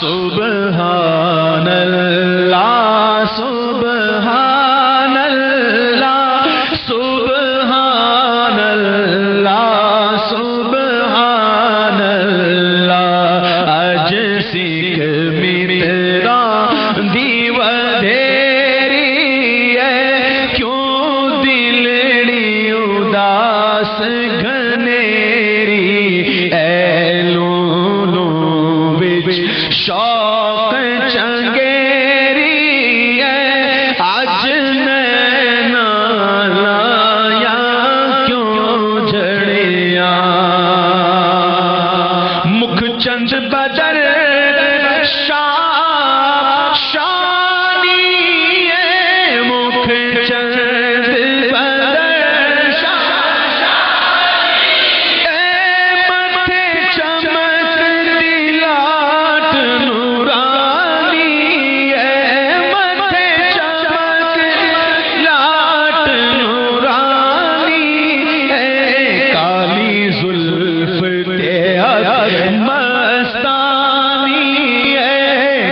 سبحان اللہ سبحان اللہ سبحان اللہ سبحان اللہ اج سکھ میرا دیو دھیری ہے کیوں دلڑی اداس گھنیری اے لولو وچ شوق چنگیری ہے اج نینا لایا کیوں جھڑیا مکھ چند بدر شانی ہے مکھ چند بدر شانی اے متھے چمک دلاٹ نورانی اے متھے چمک دلاٹ نورانی اے کالی زلف تے مستانی اے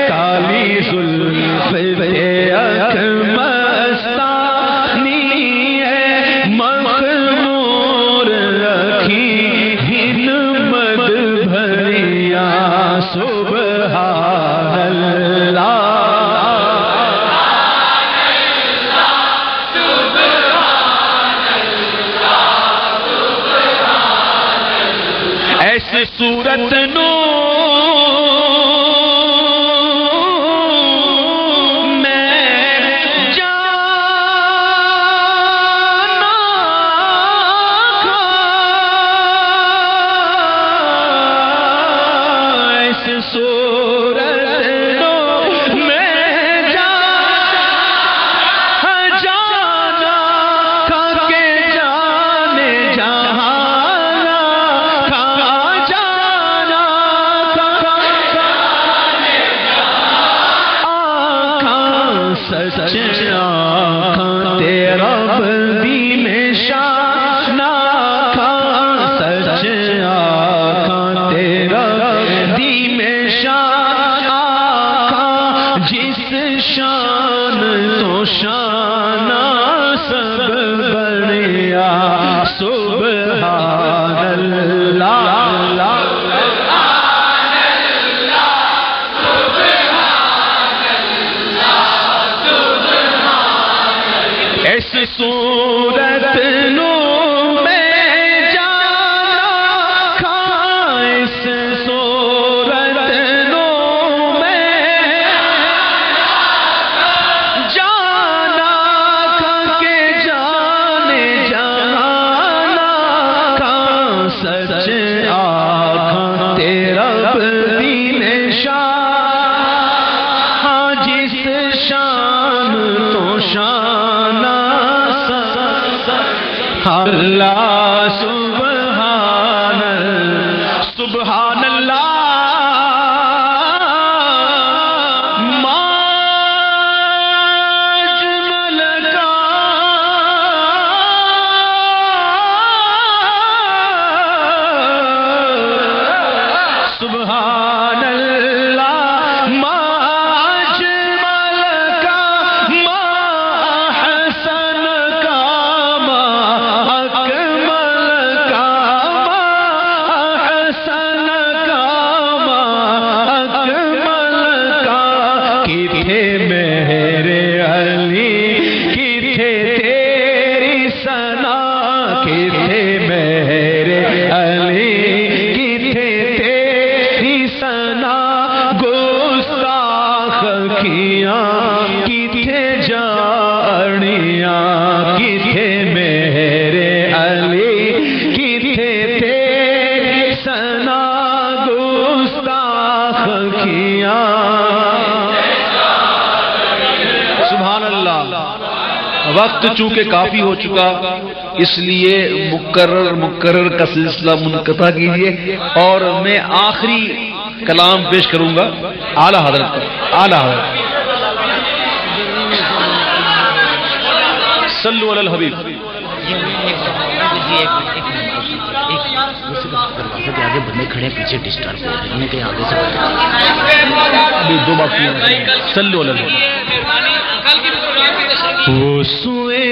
کالی زلف تے مستانی اے مخمور رکھی ہن مد بھریا سبحان اللہ ایسی صورت نو سچ آنکھاں تیرا بندی میں شان آنکھاں سچ آنکھاں تیرا بندی میں شان آنکھاں جس شان تو شان سب بنیا سبحان اللہ اس صورت نو میں جانا کھا اس صورت نو میں جانا کھا کے جانے جانا کھا سچ آنکھاں تیرا بدی شان ہاں جس شان تو شان اللہ سبحان سبحان اللہ ما اجمل کا سبحان اللہ ما اجمل کا ما احسن کا میرے علی کتھے تیری ثنا کتھے میرے علی کتھے تیری ثنا گستاخ کیاں کتھے جانیاں کتھے میرے علی کتھے تیری ثنا گستاخ کیاں سبحان اللہ وقت چونکہ کافی ہو چکا اس لیے مکرر کا سلسلہ منقطع کیجیے اور میں آخری کلام پیش کروں گا اعلیٰ حضرت کا اعلیٰ حضرت صلو علی الحبیب دروازے کے آگے بندے کھڑے پیچھے ڈسٹرب ہو رہے ہیں کہ آگے سے ابھی دو باقی ہیں، صلو علی النبی۔ وہ سوئے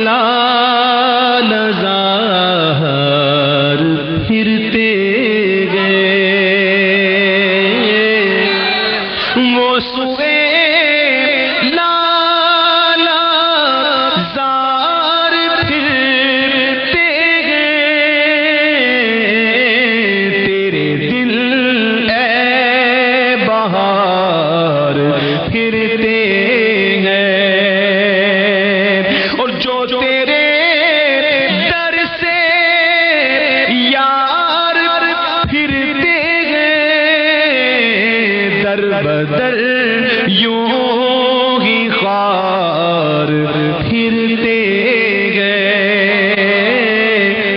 لالزار پھرتے گئے، وہ سوئے بدر یوں ہی خار پھرتے گئے۔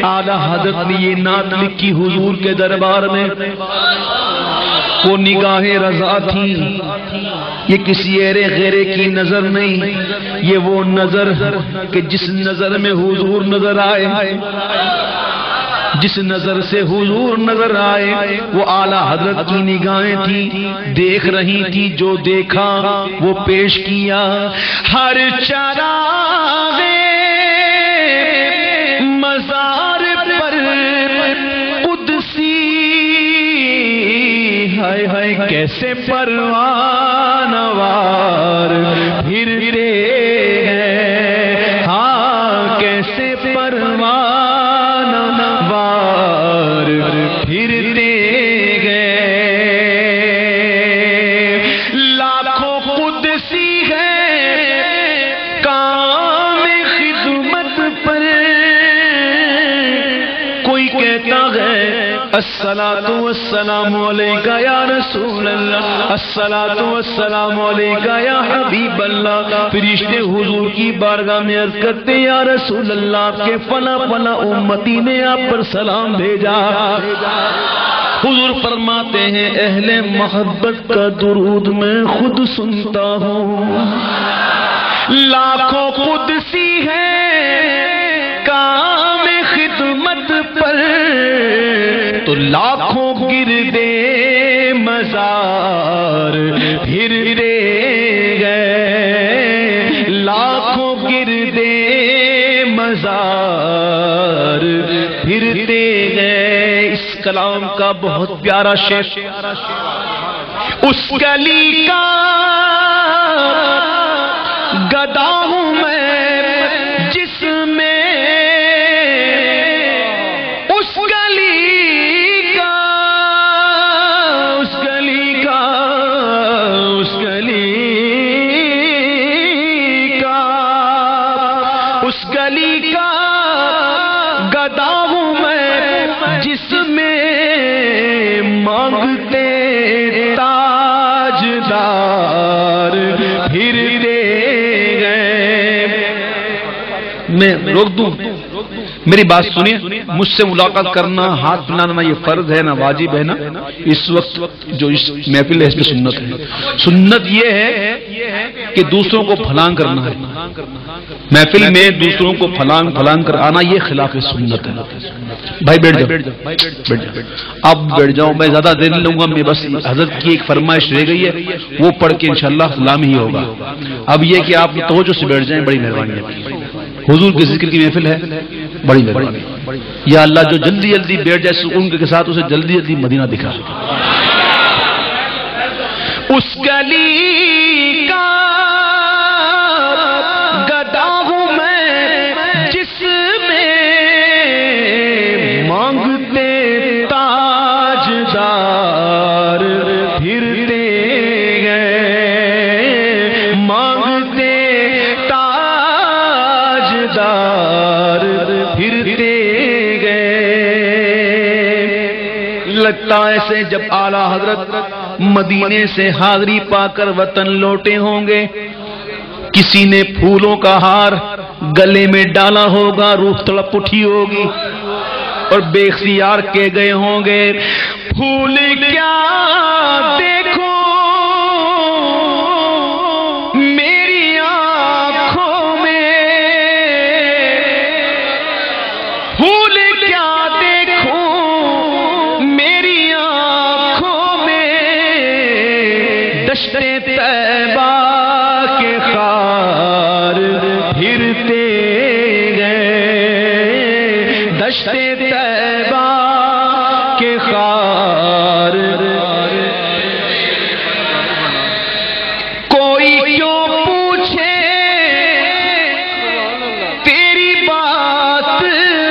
اعلیٰ حضرت نے یہ نعت لکھی حضور کے دربار میں، وہ نگاہ رضا تھی، یہ کسی ایرے غیرے کی نظر نہیں، یہ وہ نظر کہ جس نظر میں حضور نظر آئے، جس نظر سے حضور نظر آئے وہ اعلیٰ حضرت کی نگاہیں تھی، دیکھ رہی تھی، جو دیکھا وہ پیش کیا۔ ہر چراغ مزار پر قدسی، ہائے ہائے کیسے پروانہ وار پھرتے ہیں، ہاں کیسے پروانہ وار پھرتے گئے۔ لاکھوں قدسی ہے کام خدمت پر، کوئی کہتا ہے الصلاۃ والسلام علیکہ یا رسول اللہ، الصلاۃ والسلام علیکہ یا حبیب اللہ۔ فرشتے حضور کی بارگاہ میں عرض کرتے یا رسول اللہ، آپ کے فلاں فلاں امتی نے آپ پر سلام بھیجا۔ حضور فرماتے ہیں اہل محبت کا درود میں خود سنتا ہوں، لاکھوں قدسی ہے کام خدمت پر، تو لاکھوں گردے مزار پھرتے گئے، لاکھوں گردے مزار پھرتے گئے۔ اس کلام کا بہت پیارا شعر، اس گلی کا گدا ہوں میں جس میں، اس گلی کا گدا ہوں میں جس میں مانگتے تاجدار پھرتے گئے۔ میں روک دوں، میری بات سنیے، مجھ سے ملاقات کرنا، ہاتھ ملانا یہ فرض ہے نہ واجب ہے، نا اس وقت جو اس محفل ہے اس میں سنت ہے۔ سنت یہ ہے کہ دوسروں کو پھلانگ کرنا ہے، محفل میں دوسروں کو پھلانگ کر آنا یہ خلاف سنت ہے۔ بھائی بیٹھ جاؤ، اب بیٹھ جاؤ، میں زیادہ دیر نہیں لوں گا، میں بس حضرت کی ایک فرمائش رہ گئی ہے وہ پڑھ کے انشاءاللہ سلام ہی ہوگا۔ اب یہ کہ آپ توجہ سے بیٹھ جائیں، بڑی مہربانی ہے، حضور کے ذکر کی محفل ہے، بڑی مہربانی۔ یا اللہ جو جلدی جلدی بیٹھ جائے سکون کے ساتھ اسے جلدی جلدی مدینہ دکھا۔ اس گلی کا گدا ہوں میں جس میں مانگتے تاجدار پھرتے گئے، مانگتے تاجدار پھرتے گئے۔ لگتا ایسے جب اعلیٰ حضرت مدینے سے حاضری پا کر وطن لوٹے ہوں گے، کسی نے پھولوں کا ہار گلے میں ڈالا ہوگا، روح تڑپ اٹھی ہوگی اور بے اختیار کے گئے ہوں گے، پھول کیا دیکھو میری آنکھوں میں، پھول کیا دیکھو میری آنکھوں میں، دشتے طیبہ کے خار پھرتے گئے، دشتے طیبہ کے خار کوئی کیوں پوچھے تیری بات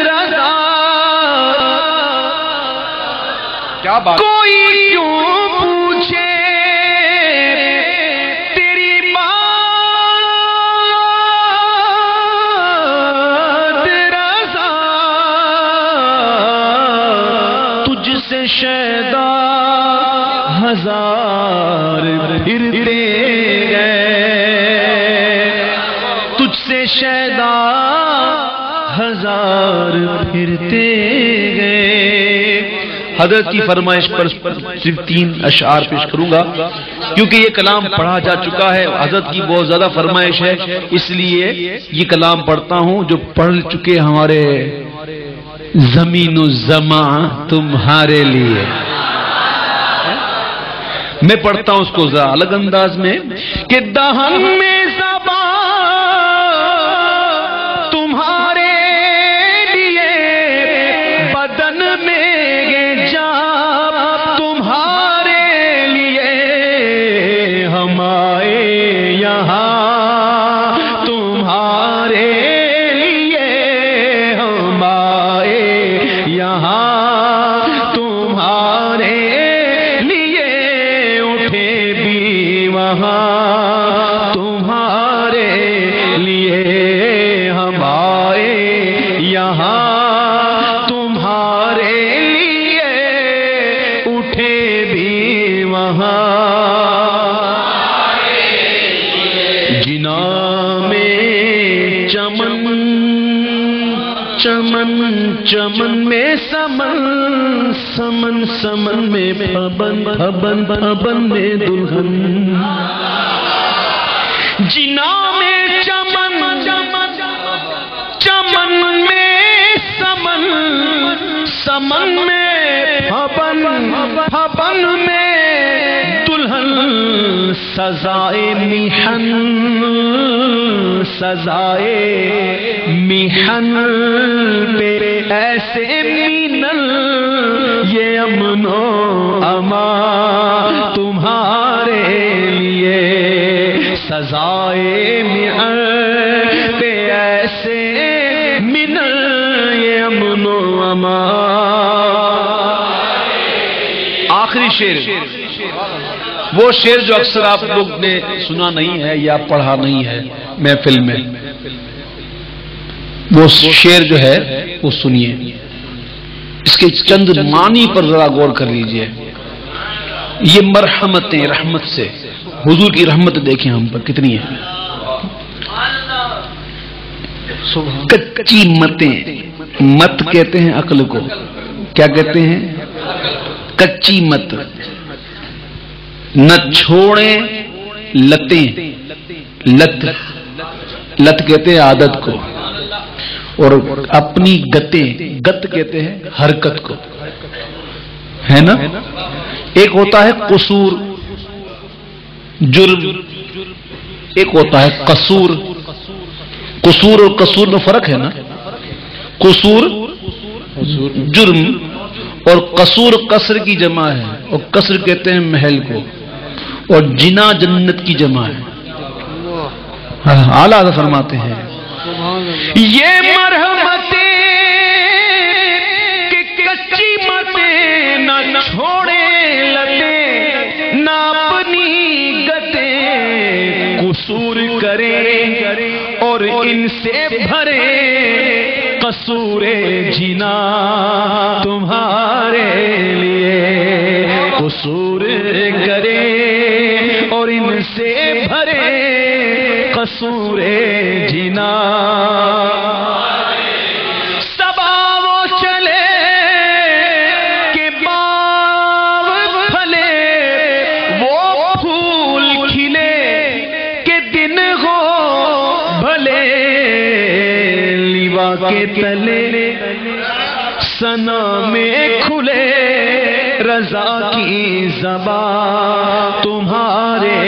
رضا، کیا بات، کوئی کیوں پوچھے تیری بات رضا، تجھ سے شیدا ہزار پھرتے گئے، تجھ سے شیدا ہزار پھرتے گئے۔ حضرت کی فرمائش پر صرف 3 اشعار پیش کروں گا کیونکہ یہ کلام پڑھا جا چکا ہے، حضرت کی بہت زیادہ فرمائش ہے، اس لیے یہ کلام پڑھتا ہوں جو پڑھ چکے ہمارے زمین و زماں تمہارے لیے۔ میں پڑھتا ہوں اس کو ذرا الگ انداز میں کہ دہن میں زبان تمہارے لیے، بدن میں جان تمہارے لیے، ہم آئے یہاں تمہارے لیے، ہم آئے یہاں تمہارے تمہارے لیے، ہم آئے یہاں تمہارے لیے، اٹھے بھی وہاں جنا میں چمن، چمن چمن میں سمن، سمن سمن میں پھبن، پھبن پھبن میں دلہن، جنا میں چمن، چمن میں سمن، سمن میں پھبن، پھبن میں دلہن، سزائے میہن، سزائے میہن پہ ایسے مینل، یہ امن و امان تمہارے لیے، سزائے میہن پہ ایسے مینل، یہ امن و امان۔ آخری شعر، وہ شعر جو اکثر آپ لوگ نے سنا نہیں ہے یا پڑھا نہیں ہے محفل میں، وہ شعر جو ہے وہ سنیے، اس کے چند معنی پر ذرا غور کر لیجئے۔ یہ مرحمتیں، رحمت سے حضور کی رحمت دیکھیں ہم پر کتنی ہے۔ کچی متیں، مت کہتے ہیں عقل کو، کیا کہتے ہیں؟ کچی مت، نہ چھوڑیں لتیں، لت، لت کہتے ہیں عادت کو، اور اپنی گتیں، گت کہتے ہیں حرکت کو، ہے نا؟ ایک ہوتا ہے قصور، جرم، ایک ہوتا ہے قصور۔ قصور اور قصور میں فرق ہے نا؟ قصور جرم اور قصور قصر کی جمع ہے، اور قصر کہتے ہیں محل کو، اور جنا جنت کی جمع ہے۔ اعلیٰ فرماتے ہیں یہ مرحمتیں کہ کچی متیں، نہ چھوڑے لتے، نہ اپنی گتیں، قصور کرے اور ان سے بھرے، قصور جنا تمہارے لیے، قصور کرے اور ان سے بھرے، قصور جنا۔ صبا وہ چلے کہ باغ پھلے، وہ پھول کھلے کہ دن ہو بھلے، لیوا کے تلے ثنا میں کھلے، رضا کی زبان تمہارے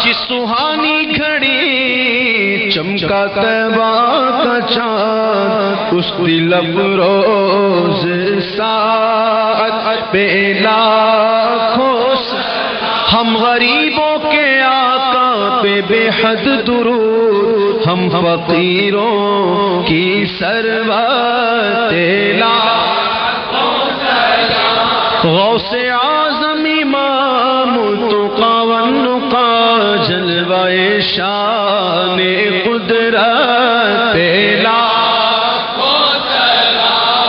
جس سہانی گھڑی چمکا طیبہ کا چاند، اس دل افروز ساعت پہ لاکھوں ہم غریبوں کے آقا پہ بے حد درود، ہم فقیروں کی ثروت غوث اعظم امام التقی والنقی، جلوہ شان قدرت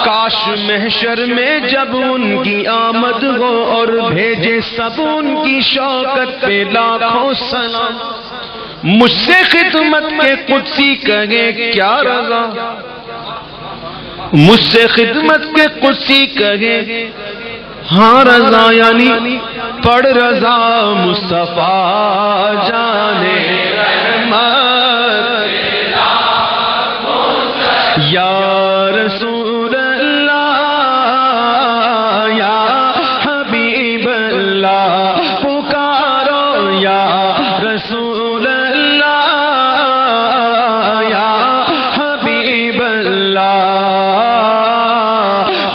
کاش محشر میں جب ان کی آمد ہو اور بھیجے سب ان کی شوکت پہ لاکھوں سلام، مجھ سے خدمت کے قدسی کہے کیا رضا، مجھ سے خدمت کے قدسی کہے ہاں رضا، یعنی پڑھ رضا مصطفیٰ جانے رحمت یا رسول اللہ یا حبیب اللہ، پکارو یا رسول اللہ یا حبیب اللہ،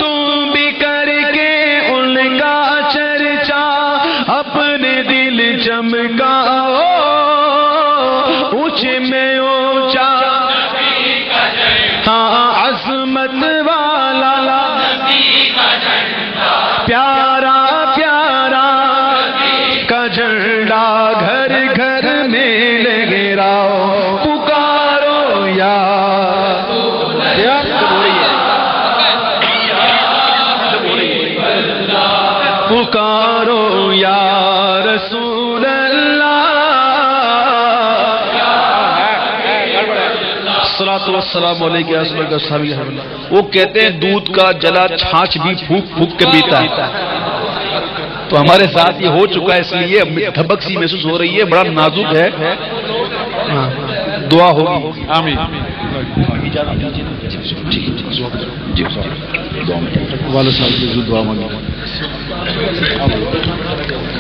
تم بھی کر کے ان کا چرچا اپنے دل چمکاؤ، اونچے میں اونچا ہاں عظمت والا پیارا پیارا کا جھنڈا گھر گھر میں لہراؤ، پکارو یا پکارو یا رسول اللہ، الصلاۃ والسلام علیک یا رسول اللہ۔ وہ کہتے ہیں دودھ کا جلا چھاچھ بھی پھونک پھونک کے پیتا ہے، تو ہمارے ساتھ یہ ہو چکا ہے، اس لیے دھبک سی محسوس ہو رہی ہے، بڑا نازک ہے، دعا ہوگی آمین۔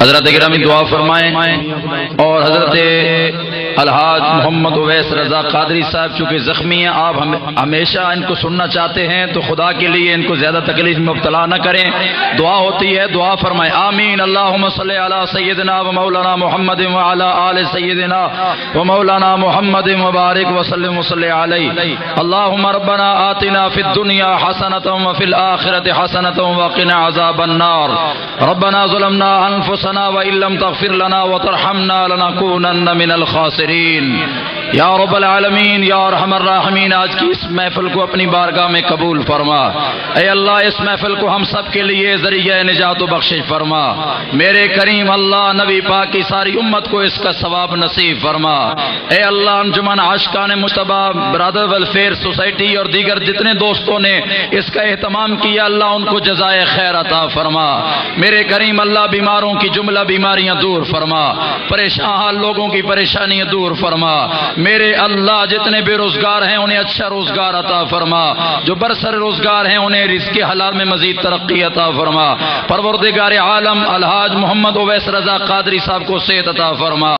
حضرت گرامی دعا فرمائیں، اور حضرت الحاج محمد اویس رضا قادری صاحب چونکہ زخمی ہیں، آپ ہمیشہ ان کو سننا چاہتے ہیں، تو خدا کے لیے ان کو زیادہ تکلیف میں مبتلا نہ کریں، دعا ہوتی ہے، دعا فرمائیں آمین۔ اللہم صلی علی سیدنا و مولانا محمد وعلی آل سیدنا و مولانا محمد مبارک وسلم وصلی علیہ۔ اللہم ربنا آتنا فی الدنیا حسنۃ وفی الآخرۃ حسنۃ وقنا عذاب النار، ربنا ظلمنا انفسنا وان لم تغفر لنا وترحمنا لنکونن من الخاسرین۔ یا رب العالمین یا ارحم الراحمین، آج کی اس محفل کو اپنی بارگاہ میں قبول فرما، اے اللہ اس محفل کو ہم سب کے لیے ذریعہ نجات و بخشش فرما، میرے کریم اللہ نبی پاک کی ساری امت کو اس کا ثواب نصیب فرما، اے اللہ انجمن عاشقان مجتبی برادر ویلفیئر سوسائٹی اور دیگر جتنے دوستوں نے اس کا اہتمام کیا، اللہ ان کو جزائے خیر عطا فرما، میرے کریم اللہ بیماروں کی جملہ بیماریاں دور فرما، پریشان حال لوگوں کی پریشانیاں دور فرما، میرے اللہ جتنے بے روزگار ہیں انہیں اچھا روزگار عطا فرما، جو برسر روزگار ہیں انہیں رزق حلال میں مزید ترقی عطا فرما، پروردگار عالم الحاج محمد اویس رضا قادری صاحب کو صحت عطا فرما۔